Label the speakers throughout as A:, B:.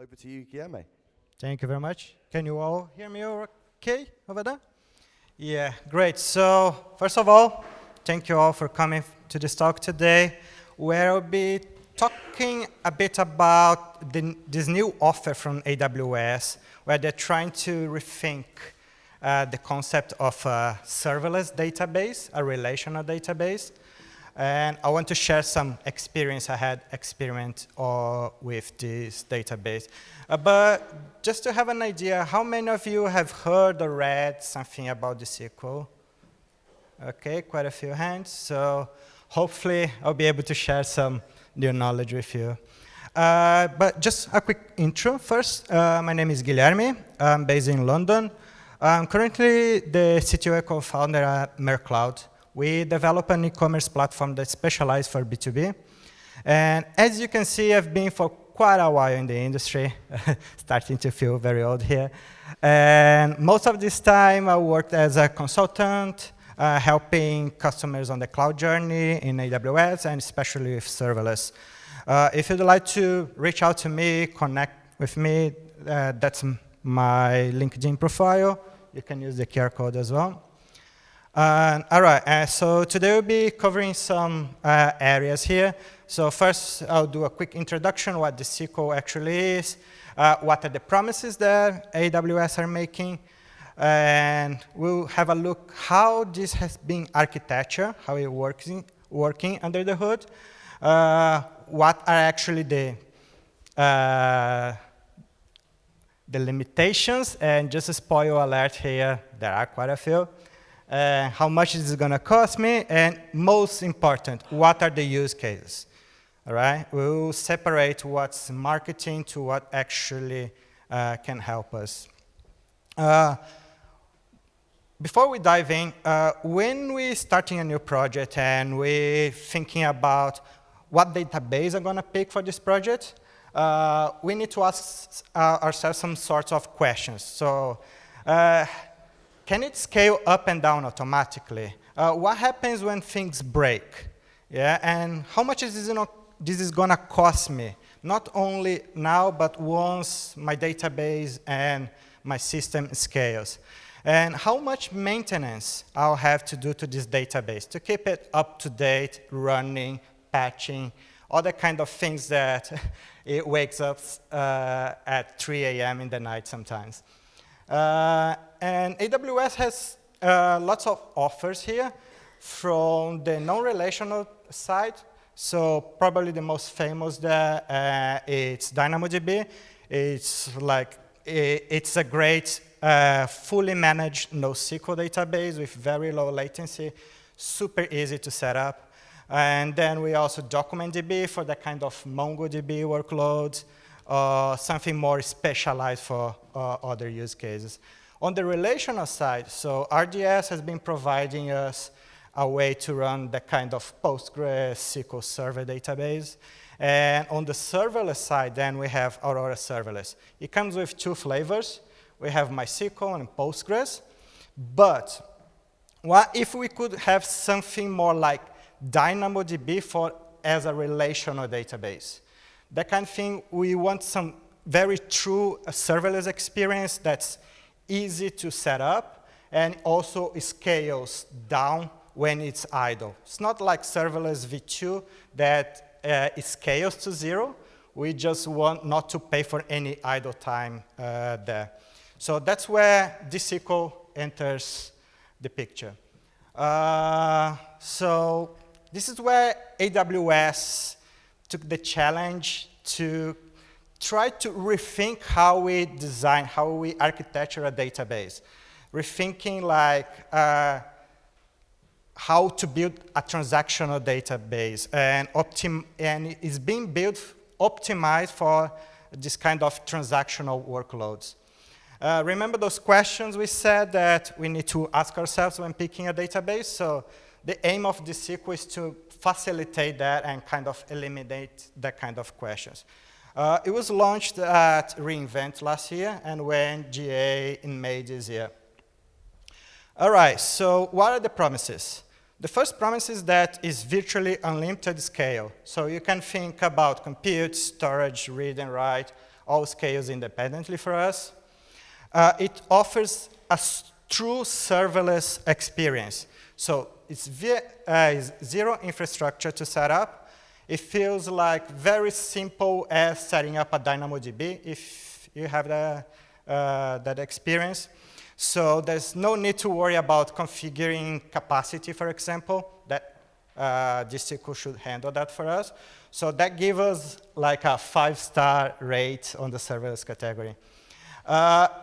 A: over to you, Guilherme.
B: Thank you very much. Can you all hear me okay over there? Yeah, great. So first of all, thank you all for coming to this talk today, where I'll be talking a bit about this new offer from AWS, where they're trying to rethink the concept of a serverless database, a relational database. And I want to share some experience I had with this database. But just to have an idea, how many of you have heard or read something about DSQL? OK, quite a few hands. So hopefully, I'll be able to share some new knowledge with you. But just a quick intro first. My name is Guilherme. I'm based in London. I'm currently the CTO and co-founder at MerCloud. We develop an e-commerce platform that's specialized for B2B. And as you can see, I've been for quite a while in the industry, starting to feel very old here. And most of this time, I worked as a consultant, helping customers on the cloud journey in AWS, and especially with serverless. If you'd like to reach out to me, connect with me, that's my LinkedIn profile. You can use the QR code as well. All right, so today we'll be covering some areas here. So first, I'll do a quick introduction, what DSQL actually is, what are the promises that AWS are making, and we'll have a look how this has been architecture, how it working under the hood, what are actually the limitations, and just a spoiler alert here, there are quite a few. How much is it going to cost me? And most important, what are the use cases? All right? We'll separate what's marketing to what actually can help us. Before we dive in, when we're starting a new project and we're thinking about what database I'm going to pick for this project, we need to ask ourselves some sorts of questions. So, can it scale up and down automatically? What happens when things break? Yeah, and how much is this going to cost me? Not only now, but once my database and my system scales. And how much maintenance I'll have to do to this database to keep it up to date, running, patching, all the kind of things that it wakes up at 3 a.m. in the night sometimes. And AWS has lots of offers here from the non-relational side. So probably the most famous there, it's DynamoDB. It's a great fully managed NoSQL database with very low latency, super easy to set up. And then we also DocumentDB for the kind of MongoDB workloads, something more specialized for other use cases. On the relational side, so RDS has been providing us a way to run the kind of Postgres SQL Server database. And on the serverless side, then we have Aurora Serverless. It comes with two flavors. We have MySQL and Postgres. But what if we could have something more like DynamoDB as a relational database? That kind of thing, we want some very true serverless experience that's easy to set up and also scales down when it's idle. It's not like serverless v2 that it scales to 0. We just want not to pay for any idle time there. So that's where DSQL enters the picture. So this is where AWS took the challenge to try to rethink how we design, how we architecture a database. Rethinking like how to build a transactional database, and it's being built, optimized for this kind of transactional workloads. Remember those questions we said that we need to ask ourselves when picking a database? So the aim of DSQL is to facilitate that and kind of eliminate that kind of questions. It was launched at reInvent last year and went GA in May this year. All right, so what are the promises? The first promise is that it's virtually unlimited scale. So you can think about compute, storage, read and write, all scales independently for us. It offers a true serverless experience. So it's zero infrastructure to set up. It feels like very simple as setting up a DynamoDB if you have that experience. So there's no need to worry about configuring capacity, for example. That DSQL should handle that for us. So that gives us like a 5-star rate on the serverless category.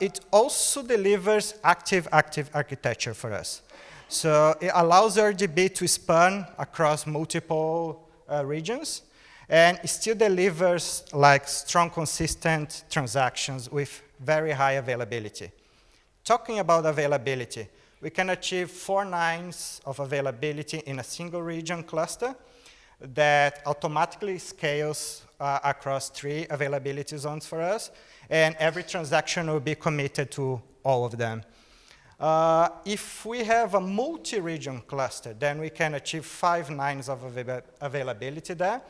B: It also delivers active architecture for us. So it allows RDB to span across multiple regions, and it still delivers like strong, consistent transactions with very high availability. Talking about availability, we can achieve 4 nines of availability in a single region cluster that automatically scales across 3 availability zones for us, and every transaction will be committed to all of them. If we have a multi-region cluster, then we can achieve 5 nines of availability there,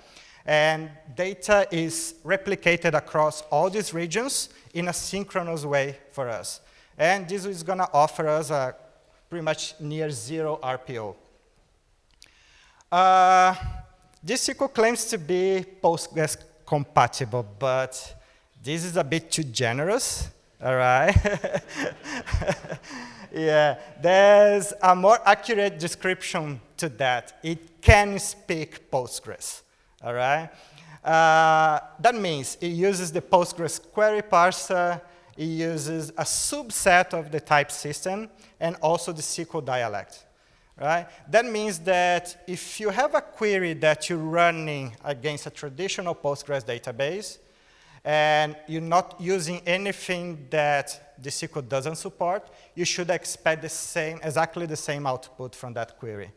B: and data is replicated across all these regions in a synchronous way for us. And this is going to offer us a pretty much near 0 RPO. DSQL claims to be Postgres compatible, but this is a bit too generous, all right? Yeah, there's a more accurate description to that. It can speak Postgres, all right? That means it uses the Postgres query parser, it uses a subset of the type system, and also the SQL dialect, right? That means that if you have a query that you're running against a traditional Postgres database, and you're not using anything that the SQL doesn't support, you should expect exactly the same output from that query.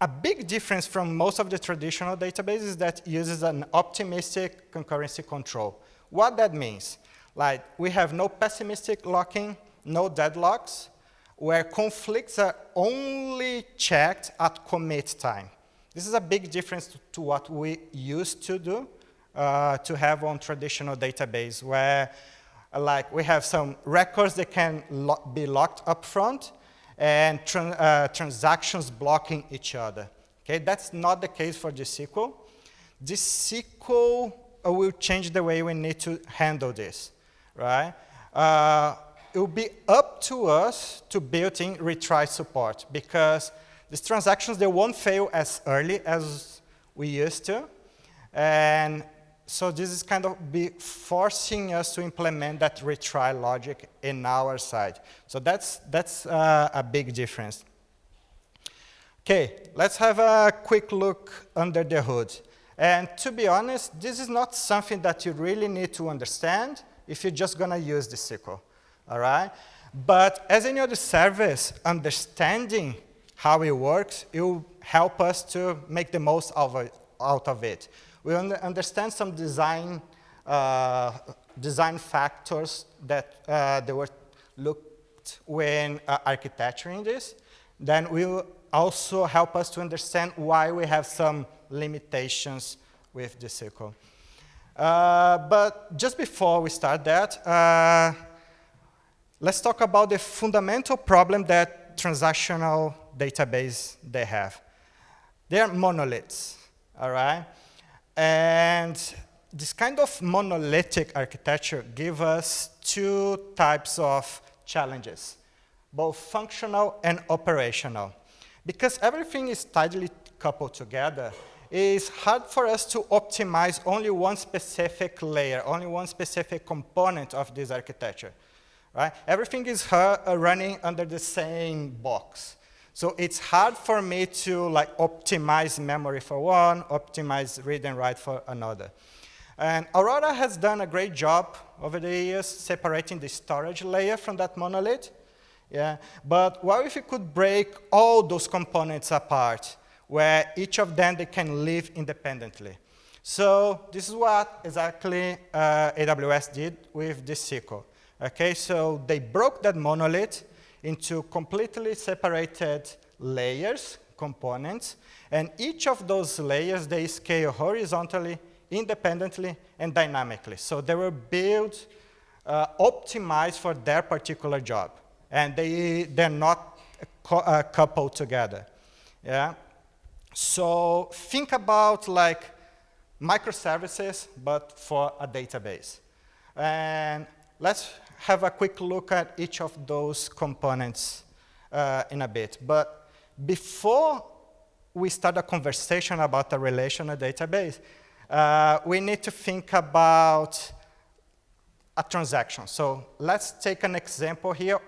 B: A big difference from most of the traditional databases is that uses an optimistic concurrency control. What that means, like we have no pessimistic locking, no deadlocks, where conflicts are only checked at commit time. This is a big difference to what we used to do, to have on traditional database, where like we have some records that can be locked up front, and transactions blocking each other. Okay, that's not the case for DSQL. DSQL will change the way we need to handle this, right? It will be up to us to build in retry support, because these transactions, they won't fail as early as we used to. And so this is kind of be forcing us to implement that retry logic in our side. So that's a big difference. Okay, let's have a quick look under the hood. And to be honest, this is not something that you really need to understand if you're just going to use the SQL, all right? But as any other service, understanding how it works, it will help us to make the most out of it. We understand some design factors that they were looked when architecturing this. Then will also help us to understand why we have some limitations with the SQL. But just before we start that, let's talk about the fundamental problem that transactional database they have. They are monoliths, all right? And this kind of monolithic architecture gives us 2 types of challenges, both functional and operational. Because everything is tightly coupled together, it's hard for us to optimize only one specific layer, only one specific component of this architecture, right? Everything is running under the same box. So it's hard for me to like optimize memory for one, optimize read and write for another. And Aurora has done a great job over the years separating the storage layer from that monolith. Yeah. But what if you could break all those components apart, where each of them they can live independently? So this is what exactly AWS did with DSQL. Okay, so they broke that monolith into completely separated layers, components, and each of those layers, they scale horizontally independently and dynamically. So they were built, optimized for their particular job. And they're not coupled together. Yeah? So think about like microservices, but for a database. And let's have a quick look at each of those components in a bit. But before we start a conversation about a relational database, we need to think about a transaction. So let's take an example here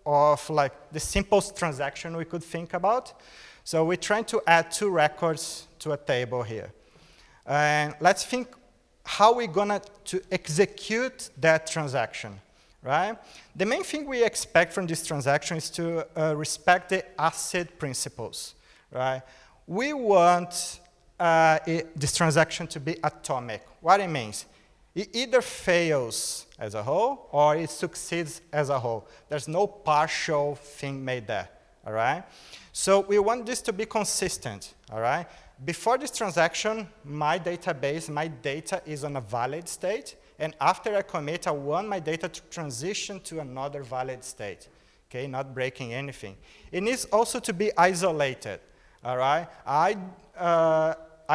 B: of like the simplest transaction we could think about. So we're trying to add 2 records to a table here. And let's think how we're going to execute that transaction, right? The main thing we expect from this transaction is to respect the ACID principles, right? We want this transaction to be atomic. What it means? It either fails as a whole or it succeeds as a whole. There's no partial thing made there, all right? So we want this to be consistent, all right? Before this transaction, my database, my data is on a valid state, and after I commit, I want my data to transition to another valid state, okay, not breaking anything. It needs also to be isolated, all right? I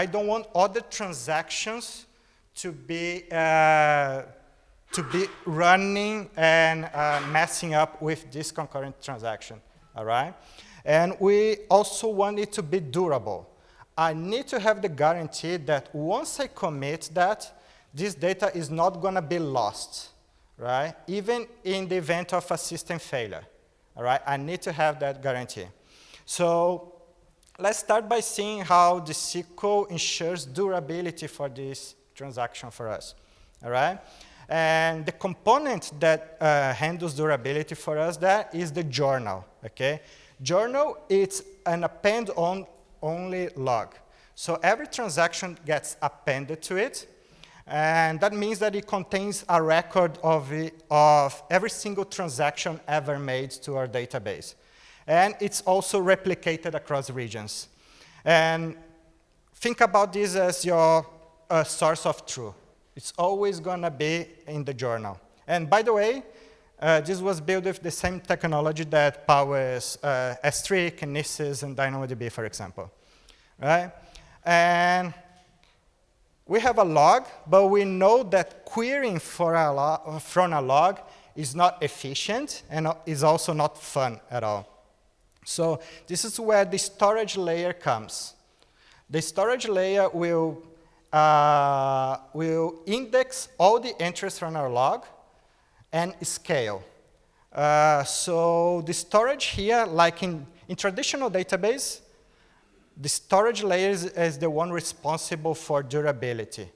B: don't want other transactions to be running and messing up with this concurrent transaction, all right? And we also want it to be durable. I need to have the guarantee that once I commit that, this data is not going to be lost, right? Even in the event of a system failure, all right? I need to have that guarantee. So let's start by seeing how the SQL ensures durability for this transaction for us, all right? And the component that handles durability for us there is the journal, okay? Journal, it's an append-only log. So every transaction gets appended to it, and that means that it contains a record of every single transaction ever made to our database. And it's also replicated across regions. And think about this as your source of truth. It's always going to be in the journal. And by the way, this was built with the same technology that powers S3, Kinesis, and DynamoDB, for example. Right? And we have a log, but we know that querying from a log is not efficient and is also not fun at all. So this is where the storage layer comes. The storage layer will index all the entries from our log and scale. So the storage here, like in traditional database, the storage layer is the one responsible for durability,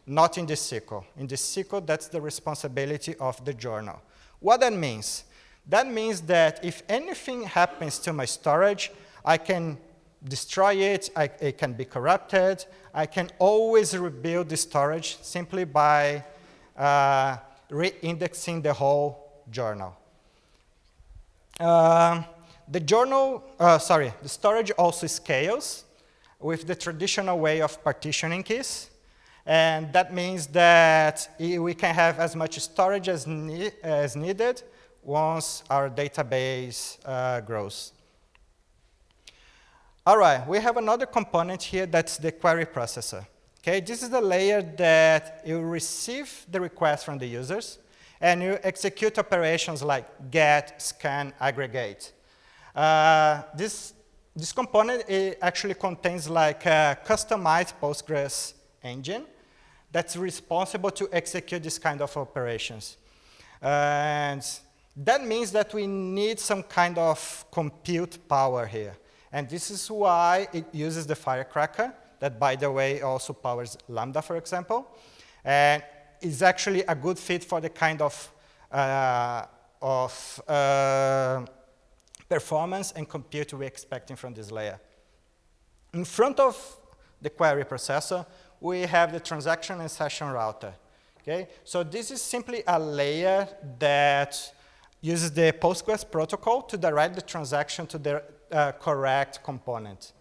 B: not in the SQL. In the SQL, that's the responsibility of the journal. What that means? That means that if anything happens to my storage, I can destroy it, it can be corrupted. I can always rebuild the storage simply by re-indexing the whole journal. The storage also scales with the traditional way of partitioning keys. And that means that we can have as much storage as needed once our database grows. All right, we have another component here that's the query processor. Okay, this is the layer that you receive the request from the users, and you execute operations like get, scan, aggregate. This component, it actually contains like a customized Postgres engine that's responsible to execute this kind of operations. And that means that we need some kind of compute power here. And this is why it uses the Firecracker, that, by the way, also powers Lambda, for example. And is actually a good fit for the kind of performance and compute we're expecting from this layer. In front of the query processor, we have the transaction and session router. Okay? So this is simply a layer that uses the Postgres protocol to direct the transaction to the correct component.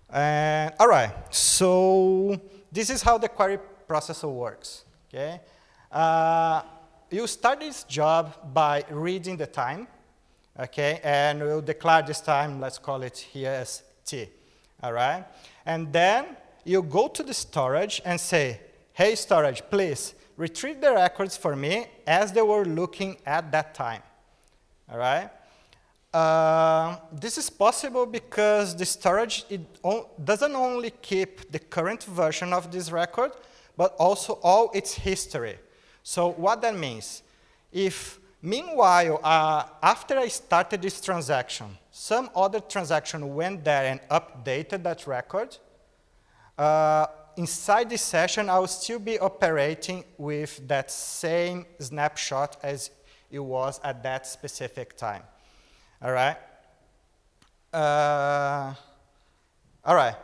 B: All right, so this is how the query processor works, okay? You start this job by reading the time, okay? And we'll declare this time, let's call it here as T, all right? And then you go to the storage and say, hey, storage, please retrieve the records for me as they were looking at that time, all right? This is possible because the storage doesn't only keep the current version of this record, but also all its history. So what that means, if meanwhile, after I started this transaction, some other transaction went there and updated that record, inside this session, I will still be operating with that same snapshot as it was at that specific time. All right? All right.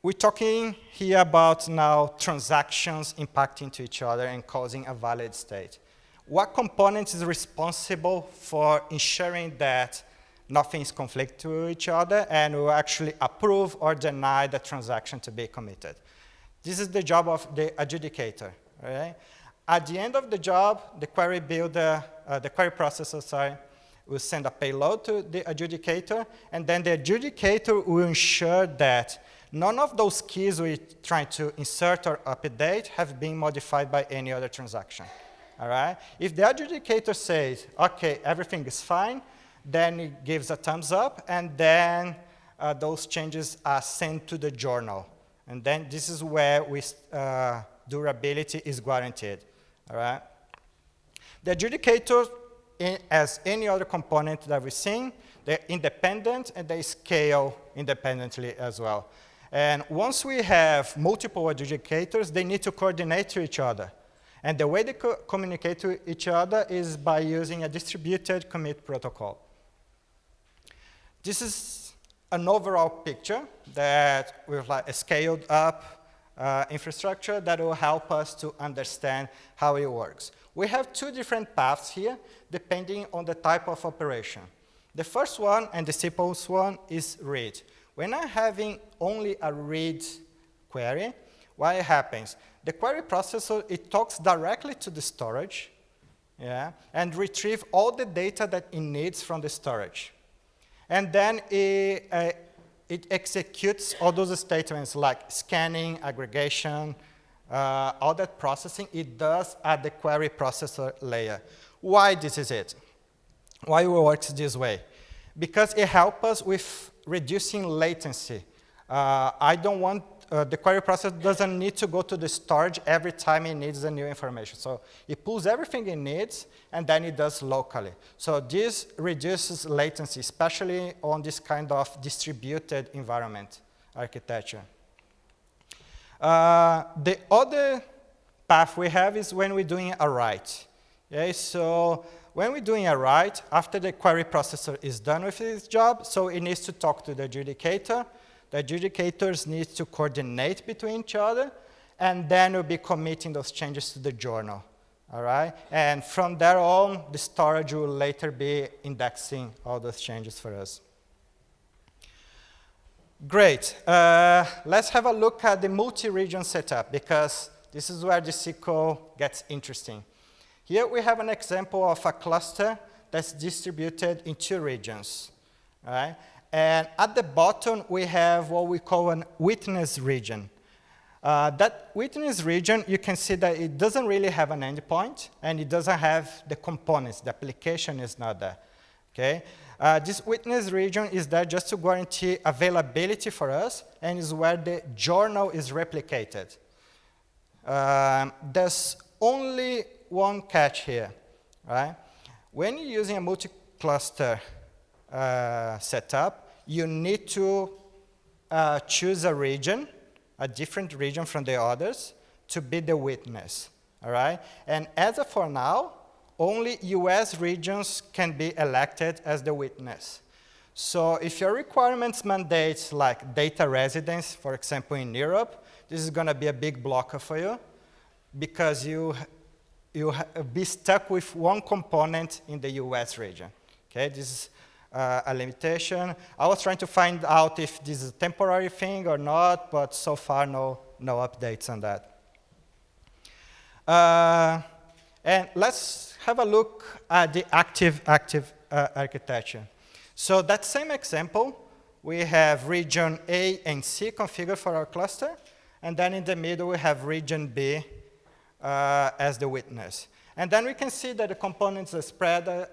B: We're talking here about now transactions impacting to each other and causing a valid state. What component is responsible for ensuring that nothing is conflict to each other and will actually approve or deny the transaction to be committed? This is the job of the adjudicator. Right? At the end of the job, the query builder, the query processor, sorry, will send a payload to the adjudicator, and then the adjudicator will ensure that none of those keys we're trying to insert or update have been modified by any other transaction. All right? If the adjudicator says, OK, everything is fine, then it gives a thumbs up, and then those changes are sent to the journal. And then this is where durability is guaranteed. All right? The adjudicator, as any other component that we've seen, they're independent and they scale independently as well. And once we have multiple adjudicators, they need to coordinate to each other. And the way they communicate to each other is by using a distributed commit protocol. This is an overall picture that with like a scaled up infrastructure that will help us to understand how it works. We have two different paths here, depending on the type of operation. The first one, and the simplest one, is read. When I'm having only a read query, what happens? The query processor, it talks directly to the storage, yeah, and retrieve all the data that it needs from the storage. And then it executes all those statements like scanning, aggregation, all that processing it does at the query processor layer. Why this is it? Why it works this way? Because it helps us with reducing latency. I don't want, the query processor doesn't need to go to the storage every time it needs the new information. So it pulls everything it needs, and then it does locally. So this reduces latency, especially on this kind of distributed environment architecture. The other path we have is when we're doing a write. Okay, so when we're doing a write, after the query processor is done with its job, so it needs to talk to the adjudicator. The adjudicators need to coordinate between each other, and then we'll be committing those changes to the journal. All right? And from there on, the storage will later be indexing all those changes for us. Great. Let's have a look at the multi-region setup, because this is where the SQL gets interesting. Here we have an example of a cluster that's distributed in 2 regions. All right? And at the bottom, we have what we call an witness region. That witness region, you can see that it doesn't really have an endpoint, and it doesn't have the components. The application is not there. Okay? This witness region is there just to guarantee availability for us, and is where the journal is replicated. There's only one catch here. Right? When you're using a multi-cluster setup, you need to choose a region, a different region from the others, to be the witness. All right? And as of for now, only US regions can be elected as the witness. So if your requirements mandate like data residence, for example, in Europe, this is going to be a big blocker for you, because you'll be stuck with one component in the US region. Okay? This is a limitation. I was trying to find out if this is a temporary thing or not, but so far no updates on that. And let's have a look at the active architecture. So that same example, we have region A and C configured for our cluster, and then in the middle we have region B as the witness. And then we can see that the components are spread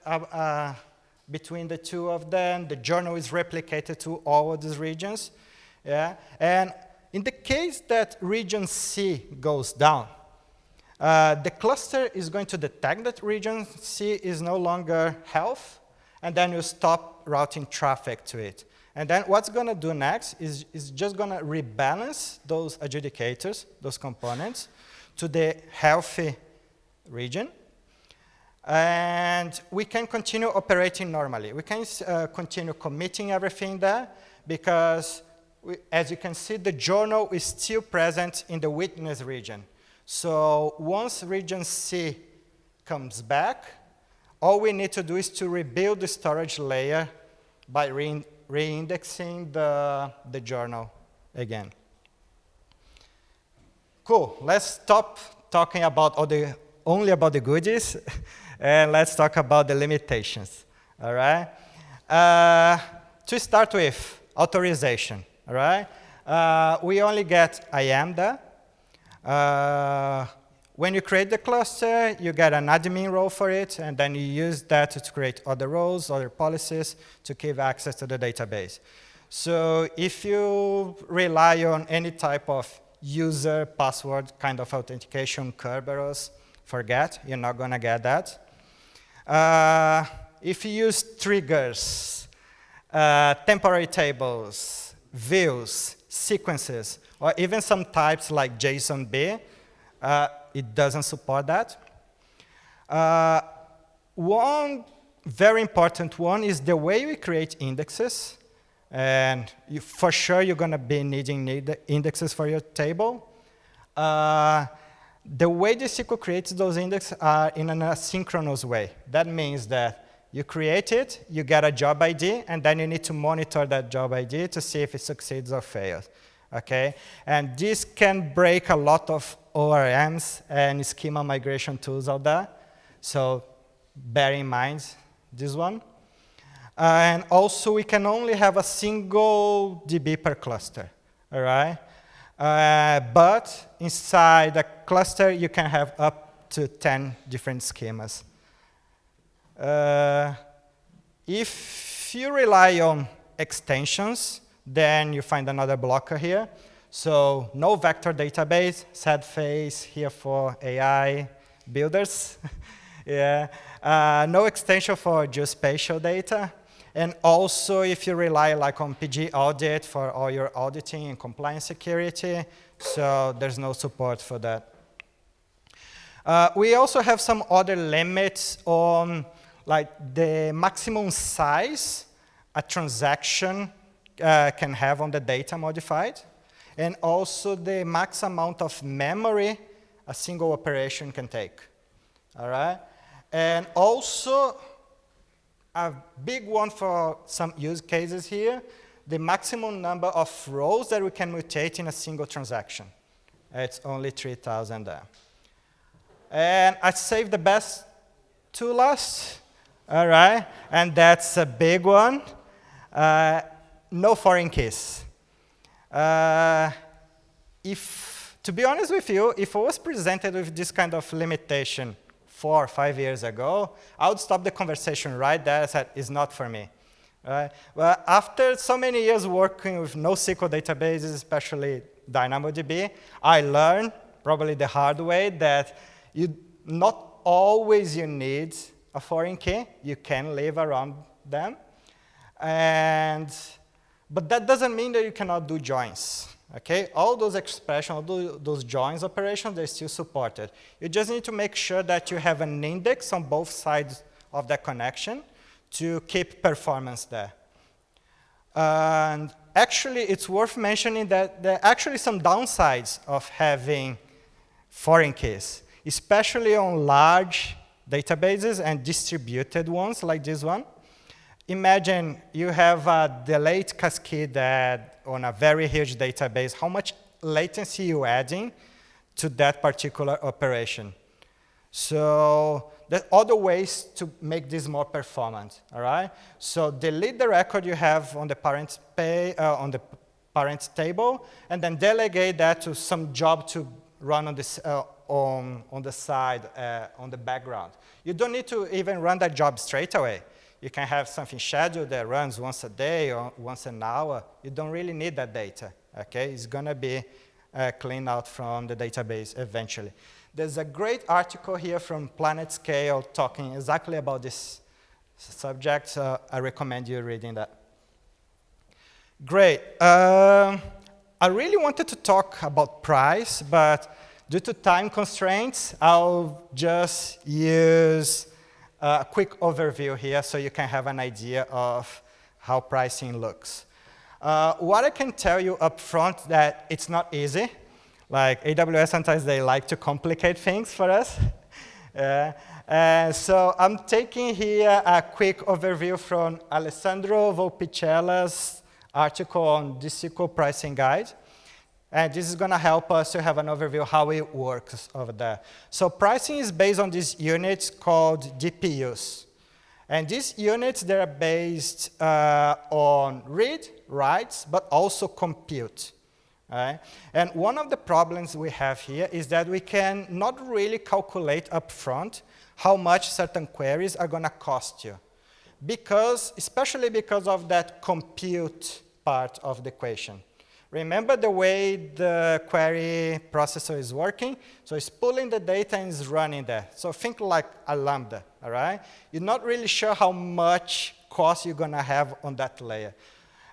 B: between the two of them. The journal is replicated to all of these regions. Yeah? And in the case that region C goes down, the cluster is going to detect that region C is no longer health, and then you stop routing traffic to it. And then what's going to do next is just going to rebalance those adjudicators, those components, to the healthy region. And we can continue operating normally. We can continue committing everything there because, as you can see, the journal is still present in the witness region. So once region C comes back, all we need to do is to rebuild the storage layer by reindexing the journal again. Cool. Let's stop talking about only about the goodies, and let's talk about the limitations. All right. To start with, authorization. All right. We only get IAM there. When you create the cluster, you get an admin role for it, and then you use that to create other roles, other policies to give access to the database. So if you rely on any type of user password kind of authentication, Kerberos, forget, you're not going to get that. If you use triggers, temporary tables, views, sequences, or even some types like JSON-B, it doesn't support that. One very important one is the way we create indexes. And for sure, you're going to be needing indexes for your table. The way the SQL creates those indexes are in an asynchronous way. That means that you create it, you get a job ID, and then you need to monitor that job ID to see if it succeeds or fails. Okay? And this can break a lot of ORMs and schema migration tools out there. So bear in mind this one. And also, we can only have a single DB per cluster. All right? But inside a cluster, you can have up to 10 different schemas. If you rely on extensions, then you find another blocker here. So no vector database, sad face here for AI builders. Yeah. No extension for geospatial data. And also, if you rely like on PG audit for all your auditing and compliance security, so there's no support for that. We also have some other limits on like the maximum size a transaction can have on the data modified, and also the max amount of memory a single operation can take. All right? And also, a big one for some use cases here, the maximum number of rows that we can mutate in a single transaction. It's only 3,000 there. And I saved the best to last. All right? And that's a big one. No foreign keys. To be honest with you, if I was presented with this kind of limitation 4 or 5 years ago, I would stop the conversation right there and say, it's not for me. Right? Well, after so many years working with NoSQL databases, especially DynamoDB, I learned, probably the hard way, that not always you need a foreign key. You can live around them. But that doesn't mean that you cannot do joins. Okay? All those expressions, all those joins operations, they're still supported. You just need to make sure that you have an index on both sides of that connection to keep performance there. And actually, it's worth mentioning that there are actually some downsides of having foreign keys, especially on large databases and distributed ones like this one. imagine you have a delayed cascade that on a very huge database, how much latency you adding to that particular operation. So there are other ways to make this more performant, all right? So delete the record you have on the parent table, and then delegate that to some job to run on this on the side, on the background. You don't need to even run that job straight away. You can have something scheduled that runs once a day or once an hour. You don't really need that data, okay? It's gonna be cleaned out from the database eventually. There's a great article here from PlanetScale talking exactly about this subject, so I recommend you reading that. Great. I really wanted to talk about price, but due to time constraints, I'll just use a quick overview here so you can have an idea of how pricing looks. What I can tell you up front that it's not easy. Like AWS, sometimes they like to complicate things for us. So I'm taking here a quick overview from Alessandro Volpicella's article on DSQL pricing guide. And this is going to help us to have an overview of how it works over there. So pricing is based on these units called DPUs. And these units, they're based on read, writes, but also compute. Right? And one of the problems we have here is that we can not really calculate upfront how much certain queries are going to cost you. Especially because of that compute part of the equation. Remember the way the query processor is working? So it's pulling the data and it's running there. So think like a Lambda, all right? You're not really sure how much cost you're going to have on that layer.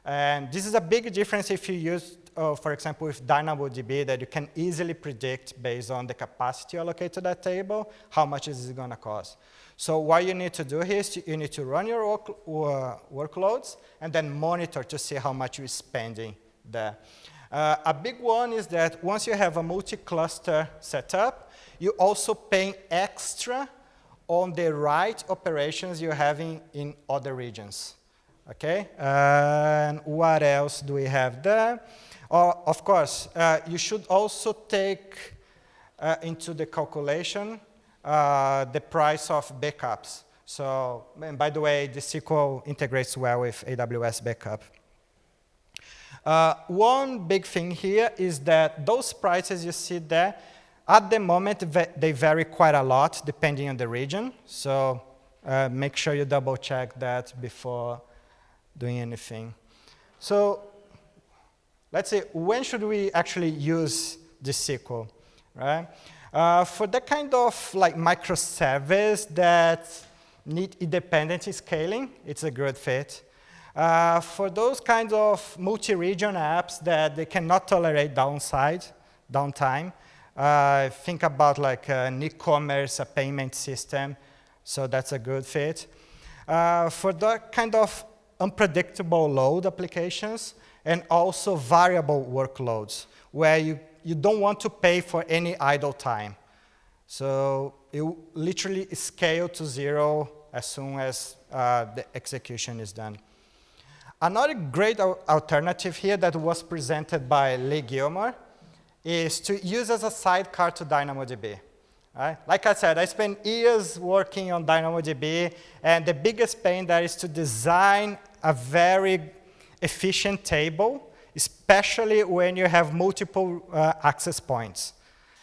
B: And this is a big difference if you use, for example, with DynamoDB, that you can easily predict based on the capacity allocated to that table, how much is it going to cost. So what you need to do here is you need to run your workloads and then monitor to see how much you're spending there. A big one is that once you have a multi-cluster setup, you also pay extra on the write operations you're having in other regions. Okay, and what else do we have there? Of course, you should also take into the calculation the price of backups. So, and by the way, the SQL integrates well with AWS backup. One big thing here is that those prices you see there, at the moment, they vary quite a lot depending on the region. So make sure you double check that before doing anything. So let's see, when should we actually use this SQL, right? For that kind of like microservice that need independent scaling, it's a good fit. For those kinds of multi-region apps that they cannot tolerate downtime, think about like an e-commerce, a payment system, so that's a good fit. For that kind of unpredictable load applications and also variable workloads where you don't want to pay for any idle time. So it literally scale to zero as soon as the execution is done. Another great alternative here that was presented by Lee Gilmore is to use as a sidecar to DynamoDB. Right? Like I said, I spent years working on DynamoDB, and the biggest pain there is to design a very efficient table, especially when you have multiple access points.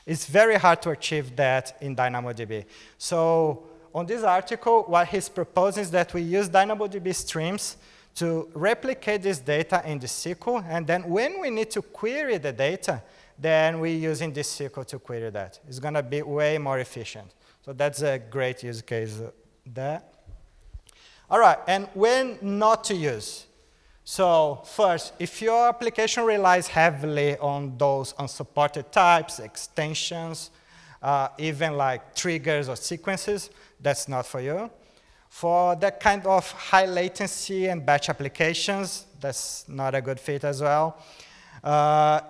B: It's very hard to achieve that in DynamoDB. So on this article, what he's proposing is that we use DynamoDB streams to replicate this data in the SQL, and then when we need to query the data, then we're using this SQL to query that. It's going to be way more efficient. So that's a great use case there. All right, and when not to use. So first, if your application relies heavily on those unsupported types, extensions, even like triggers or sequences, that's not for you. For that kind of high latency and batch applications, that's not a good fit as well.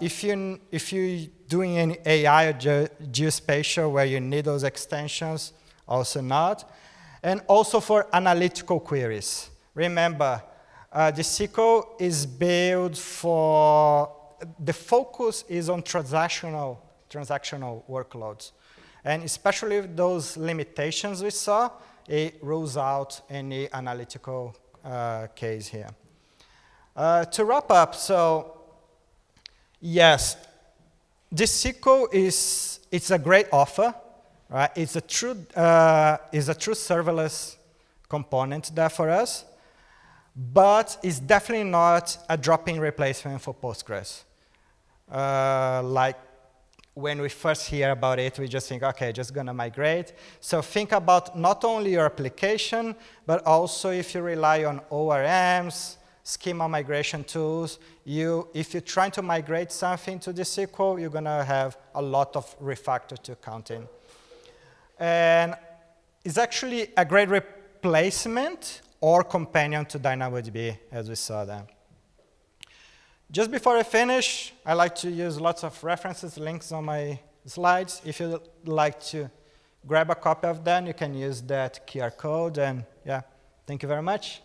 B: If you're doing any AI or geospatial where you need those extensions, also not. And also for analytical queries. remember, the SQL is built for, the focus is on transactional workloads. And especially with those limitations we saw, it rules out any analytical case here. To wrap up, so yes, this SQL it's a great offer, right? It's a true serverless component there for us, but it's definitely not a drop-in replacement for Postgres. Like when we first hear about it, we just think, okay, just gonna migrate. So think about not only your application, but also if you rely on ORMs, schema migration tools, if you're trying to migrate something to the SQL, you're gonna have a lot of refactor to count in. And it's actually a great replacement or companion to DynamoDB, as we saw there. Just before I finish, I like to use lots of references, links on my slides. If you'd like to grab a copy of them, you can use that QR code. And yeah, thank you very much.